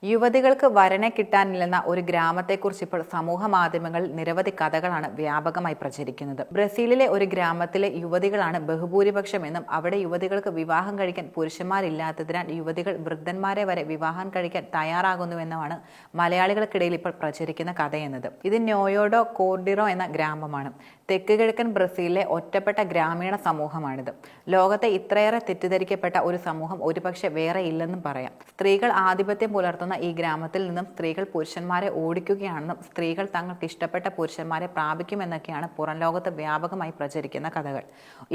യുവതികൾക്ക് വരനെ കിട്ടാനില്ലെന്ന ഒരു ഗ്രാമത്തെക്കുറിച്ച് ഇപ്പോൾ സമൂഹ മാധ്യമങ്ങളിൽ നിരവധി കഥകളാണ് വ്യാപകമായി പ്രചരിക്കുന്നത്. ബ്രസീലിലെ ഒരു ഗ്രാമത്തിലെ യുവതികളാണ് ബഹുഭൂരിപക്ഷം എന്നും അവിടെ യുവതികൾക്ക് വിവാഹം കഴിക്കാൻ പുരുഷന്മാരില്ലാത്തതിനാൽ യുവതികൾ വൃദ്ധന്മാരെ വരെ വിവാഹം കഴിക്കാൻ തയ്യാറാകുന്നുവെന്നുമാണ് മലയാളികൾക്കിടയിൽ ഇപ്പോൾ പ്രചരിക്കുന്ന കഥയെന്നത്. ഇത് നോയോഡോ കോർഡിറോ എന്ന ഗ്രാമമാണ്. തെക്ക് കിഴക്കൻ ബ്രസീലിലെ ഒറ്റപ്പെട്ട ഗ്രാമീണ സമൂഹമാണിത്. ലോകത്തെ ഇത്രയേറെ തെറ്റിദ്ധരിക്കപ്പെട്ട ഒരു സമൂഹം ഒരുപക്ഷെ വേറെ ഇല്ലെന്നും പറയാം. സ്ത്രീകൾ ആധിപത്യം പുലർത്തുന്ന ഈ ഗ്രാമത്തിൽ നിന്നും സ്ത്രീകൾ പുരുഷന്മാരെ ഓടിക്കുകയാണെന്നും സ്ത്രീകൾ തങ്ങൾക്ക് ഇഷ്ടപ്പെട്ട പുരുഷന്മാരെ പ്രാപിക്കുമെന്നൊക്കെയാണ് പുറം ലോകത്ത് വ്യാപകമായി പ്രചരിക്കുന്ന കഥകൾ.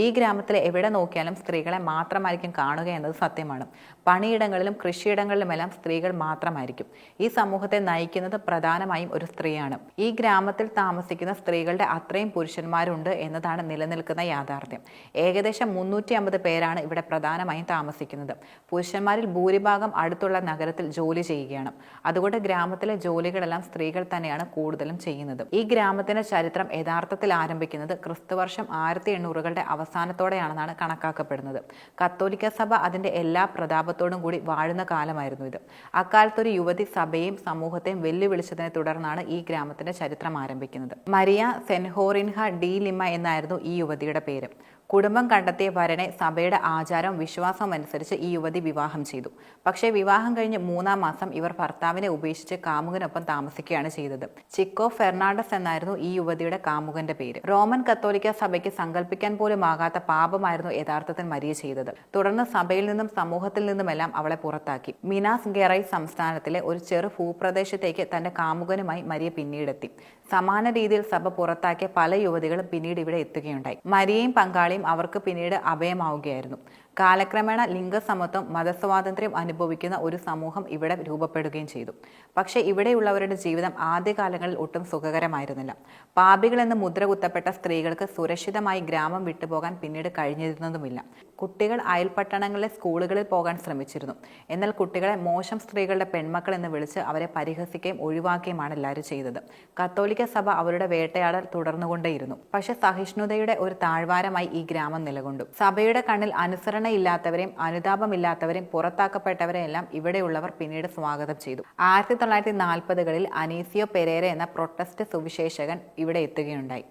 ഈ ഗ്രാമത്തിൽ എവിടെ നോക്കിയാലും സ്ത്രീകളെ മാത്രമായിരിക്കും കാണുക എന്നത് സത്യമാണ്. പണിയിടങ്ങളിലും കൃഷിയിടങ്ങളിലുമെല്ലാം സ്ത്രീകൾ മാത്രമായിരിക്കും. ഈ സമൂഹത്തെ നയിക്കുന്നത് പ്രധാനമായും ഒരു സ്ത്രീയാണ്. ഈ ഗ്രാമത്തിൽ താമസിക്കുന്ന സ്ത്രീകളുടെ അത്രയും പുരുഷന്മാരുണ്ട് എന്നതാണ് നിലനിൽക്കുന്ന യാഥാർത്ഥ്യം. ഏകദേശം 350 പേരാണ് ഇവിടെ പ്രധാനമായും താമസിക്കുന്നത്. പുരുഷന്മാരിൽ ഭൂരിഭാഗം അടുത്തുള്ള നഗരത്തിൽ ജോലി ചെയ്യുകയാണ്. അതുകൊണ്ട് ഗ്രാമത്തിലെ ജോലികളെല്ലാം സ്ത്രീകൾ തന്നെയാണ് കൂടുതലും ചെയ്യുന്നത്. ഈ ഗ്രാമത്തിന്റെ ചരിത്രം യഥാർത്ഥത്തിൽ ആരംഭിക്കുന്നത് ക്രിസ്തുവർഷം 1800കളുടെ അവസാനത്തോടെയാണെന്നാണ് കണക്കാക്കപ്പെടുന്നത്. കത്തോലിക്ക സഭ അതിന്റെ എല്ലാ പ്രതാപത്തോടും കൂടി വാഴുന്ന കാലമായിരുന്നു ഇത്. അക്കാലത്തൊരു യുവതി സഭയെയും സമൂഹത്തെയും വെല്ലുവിളിച്ചതിനെ തുടർന്നാണ് ഈ ഗ്രാമത്തിന്റെ ചരിത്രം ആരംഭിക്കുന്നത്. മരിയ സെൻഹോറിൻഹ ഡി ലിമ എന്നായിരുന്നു ഈ യുവതിയുടെ പേര്. കുടുംബം കണ്ടെത്തിയ വരനെ സഭയുടെ ആചാരവും വിശ്വാസവും അനുസരിച്ച് ഈ യുവതി വിവാഹം ചെയ്തു. പക്ഷേ വിവാഹം കഴിഞ്ഞ് 3-ാം മാസം ഇവർ ഭർത്താവിനെ ഉപേക്ഷിച്ച് കാമുകനൊപ്പം താമസിക്കുകയാണ് ചെയ്തത്. ചിക്കോ ഫെർണാണ്ടസ് എന്നായിരുന്നു ഈ യുവതിയുടെ കാമുകന്റെ പേര്. റോമൻ കത്തോലിക്ക സഭയ്ക്ക് സങ്കല്പിക്കാൻ പോലും ആകാത്ത പാപമായിരുന്നു യഥാർത്ഥത്തിൽ മരിയ ചെയ്തത്. തുടർന്ന് സഭയിൽ നിന്നും സമൂഹത്തിൽ നിന്നുമെല്ലാം അവളെ പുറത്താക്കി. മിനാസ് ഗെറൈസ് സംസ്ഥാനത്തിലെ ഒരു ചെറു ഭൂപ്രദേശത്തേക്ക് തന്റെ കാമുകനുമായി മരിയ പിന്നീടെത്തി. സമാന രീതിയിൽ സഭ പുറത്താക്കിയ പല യുവതികളും പിന്നീട് ഇവിടെ എത്തുകയുണ്ടായി. മരിയയും പങ്കാളിയും അവർക്ക് പിന്നീട് അഭയമാവുകയായിരുന്നു. കാലക്രമേണ ലിംഗസമത്വം മതസ്വാതന്ത്ര്യം അനുഭവിക്കുന്ന ഒരു സമൂഹം ഇവിടെ രൂപപ്പെടുകയും ചെയ്തു. പക്ഷേ ഇവിടെയുള്ളവരുടെ ജീവിതം ആദ്യകാലങ്ങളിൽ ഒട്ടും സുഖകരമായിരുന്നില്ല. പാപികളെന്ന് മുദ്ര കുത്തപ്പെട്ട സ്ത്രീകൾക്ക് സുരക്ഷിതമായി ഗ്രാമം വിട്ടുപോകാൻ പിന്നീട് കഴിഞ്ഞിരുന്നതുമില്ല. കുട്ടികൾ അയൽപട്ടണങ്ങളിലെ സ്കൂളുകളിൽ പോകാൻ ശ്രമിച്ചിരുന്നു. എന്നാൽ കുട്ടികളെ മോശം സ്ത്രീകളുടെ പെൺമക്കൾ എന്ന് വിളിച്ച് അവരെ പരിഹസിക്കുകയും ഒഴിവാക്കുകയുമാണ് എല്ലാവരും ചെയ്തത്. കത്തോലിക്ക സഭ അവരുടെ വേട്ടയാടൽ തുടർന്നുകൊണ്ടേയിരുന്നു. പക്ഷെ സഹിഷ്ണുതയുടെ ഒരു താഴ്വാരമായി ഈ ഗ്രാമം നിലകൊണ്ടു. സഭയുടെ കണ്ണിൽ അനുസരണയില്ലാത്തവരെയും അനുതാപമില്ലാത്തവരെയും പുറത്താക്കപ്പെട്ടവരെയെല്ലാം ഇവിടെയുള്ളവർ പിന്നീട് സ്വാഗതം ചെയ്തു. 1940കളിൽ അനീസിയോ പെരേര എന്ന പ്രൊട്ടസ്റ്റ് സുവിശേഷകൻ ഇവിടെ എത്തുകയുണ്ടായി.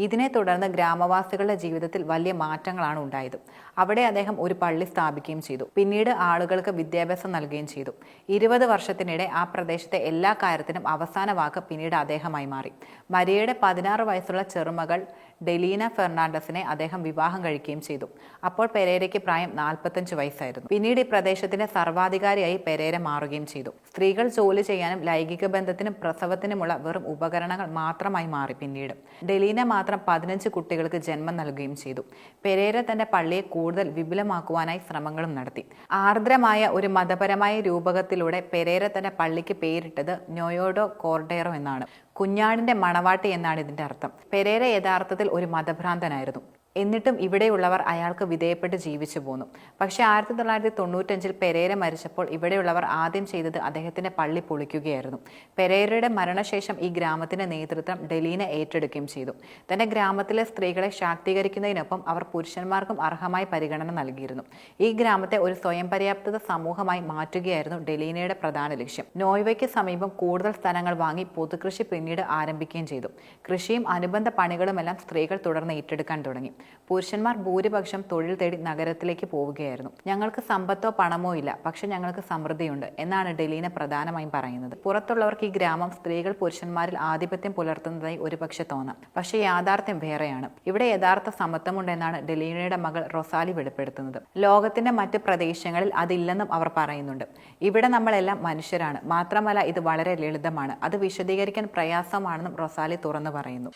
ഇതിനെ തുടർന്ന് ഗ്രാമവാസികളുടെ ജീവിതത്തിൽ വലിയ മാറ്റങ്ങളാണ് ഉണ്ടായത്. അവിടെ അദ്ദേഹം ഒരു പള്ളി സ്ഥാപിക്കുകയും ചെയ്തു. പിന്നീട് ആളുകൾക്ക് വിദ്യാഭ്യാസം നൽകുകയും ചെയ്തു. 20 വർഷത്തിനിടെ ആ പ്രദേശത്തെ എല്ലാ കാര്യത്തിനും അവസാന വാക്ക് പിന്നീട് അദ്ദേഹമായി മാറി. മരിയയുടെ 16 വയസ്സുള്ള ചെറുമകൾ ഡെലീന ഫെർണാണ്ടസിനെ അദ്ദേഹം വിവാഹം കഴിക്കുകയും ചെയ്തു. അപ്പോൾ പെരേരയ്ക്ക് പ്രായം 45 വയസ്സായിരുന്നു. പിന്നീട് ഈ പ്രദേശത്തിന്റെ സർവാധികാരിയായി പെരേര മാറുകയും ചെയ്തു. സ്ത്രീകൾ ജോലി ചെയ്യാനും ലൈംഗിക ബന്ധത്തിനും പ്രസവത്തിനുമുള്ള വെറും ഉപകരണങ്ങൾ മാത്രമായി മാറി. പിന്നീട് ഡെലീന മാത്രം 15 കുട്ടികൾക്ക് ജന്മം നൽകുകയും ചെയ്തു. പെരേര തന്റെ പള്ളിയെ കൂടുതൽ വിപുലമാക്കുവാനായി ശ്രമങ്ങളും നടത്തി. ആർദ്രമായ ഒരു മതപരമായ രൂപകത്തിലൂടെ പെരേര തന്റെ പള്ളിക്ക് പേരിട്ടത് നോയോഡോ കോർഡേറോ എന്നാണ്. കുഞ്ഞാടിന്റെ മണവാട്ടി എന്നാണ് ഇതിന്റെ അർത്ഥം. പെരേര യഥാർത്ഥത്തിൽ ഒരു മതഭ്രാന്തനായിരുന്നു. എന്നിട്ടും ഇവിടെയുള്ളവർ അയാൾക്ക് വിധേയപ്പെട്ട് ജീവിച്ചു പോന്നു. പക്ഷേ 1995-ൽ പെരേര മരിച്ചപ്പോൾ ഇവിടെയുള്ളവർ ആദ്യം ചെയ്തത് അദ്ദേഹത്തിന്റെ പള്ളി പൊളിക്കുകയായിരുന്നു. പെരേരയുടെ മരണശേഷം ഈ ഗ്രാമത്തിന്റെ നേതൃത്വം ഡെലീന ഏറ്റെടുക്കുകയും ചെയ്തു. തന്റെ ഗ്രാമത്തിലെ സ്ത്രീകളെ ശാക്തീകരിക്കുന്നതിനൊപ്പം അവർ പുരുഷന്മാർക്കും അർഹമായ പരിഗണന നൽകിയിരുന്നു. ഈ ഗ്രാമത്തെ ഒരു സ്വയം പര്യാപ്തത സമൂഹമായി മാറ്റുകയായിരുന്നു ഡെലീനയുടെ പ്രധാന ലക്ഷ്യം. നോയ്വയ്ക്ക് സമീപം കൂടുതൽ സ്ഥലങ്ങൾ വാങ്ങി പൊതുകൃഷി പിന്നീട് ആരംഭിക്കുകയും ചെയ്തു. കൃഷിയും അനുബന്ധ പണികളുമെല്ലാം സ്ത്രീകൾ തുടർന്ന് ഏറ്റെടുക്കാൻ തുടങ്ങി. പുരുഷന്മാർ ഭൂരിപക്ഷം തൊഴിൽ തേടി നഗരത്തിലേക്ക് പോവുകയായിരുന്നു. ഞങ്ങൾക്ക് സമ്പത്തോ പണമോ ഇല്ല, പക്ഷെ ഞങ്ങൾക്ക് സമൃദ്ധിയുണ്ട് എന്നാണ് ഡെലീന പ്രധാനമായും പറയുന്നത്. പുറത്തുള്ളവർക്ക് ഈ ഗ്രാമം സ്ത്രീകൾ പുരുഷന്മാരിൽ ആധിപത്യം പുലർത്തുന്നതായി ഒരുപക്ഷെ തോന്നാം. പക്ഷേ യാഥാർത്ഥ്യം വേറെയാണ്. ഇവിടെ യഥാർത്ഥ സമത്വമുണ്ടെന്നാണ് ഡെലീനയുടെ മകൾ റൊസാലി വെളിപ്പെടുത്തുന്നത്. ലോകത്തിന്റെ മറ്റ് പ്രദേശങ്ങളിൽ അതില്ലെന്നും അവർ പറയുന്നുണ്ട്. ഇവിടെ നമ്മളെല്ലാം മനുഷ്യരാണ്. മാത്രമല്ല ഇത് വളരെ ലളിതമാണ്. അത് വിശദീകരിക്കാൻ പ്രയാസമാണെന്നും റൊസാലി തുറന്നു പറയുന്നു.